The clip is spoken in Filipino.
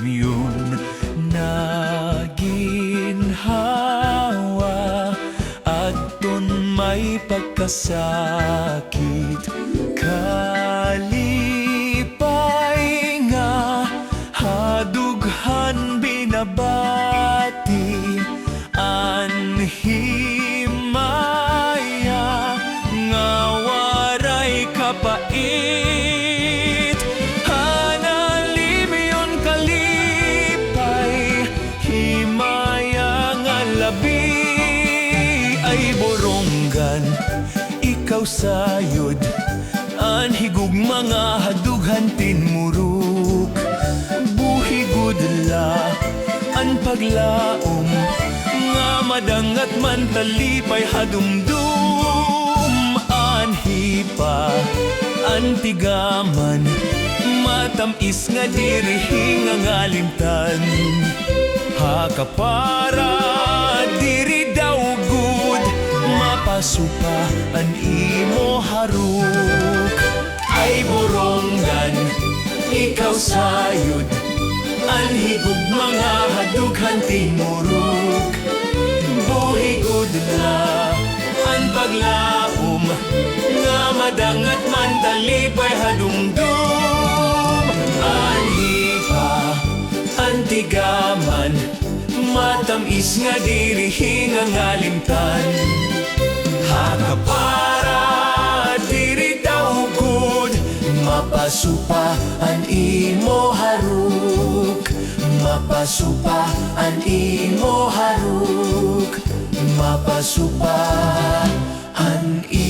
yun naginhawa at dun may pagkasakit. Kalipay nga hadughan binabati anhimaya nga waray kapait. Hanalimiyon kalipay himaya nga labi ay boronggan ikaw sayod anhigug mga hadughan tinmuruk. Buhigud la an paglaom nga madangat man talipay hadumdum. Anhipa antigaman matamis nga diri nga ngalimtan. Hakapara diri daw gud mapasupa an imo haruk. Ay boronggan ikaw sayod anhigug mga hadughan tinmuruk. Buhigud la an paglaom nga madangat man talipay hadumdum. Anhipa antigaman matamis nga diri nga ngalimtan. Hakapara diri daw gud mapasupa an imo haruk. Mapasupa an imo haruk. Mapasupa an imo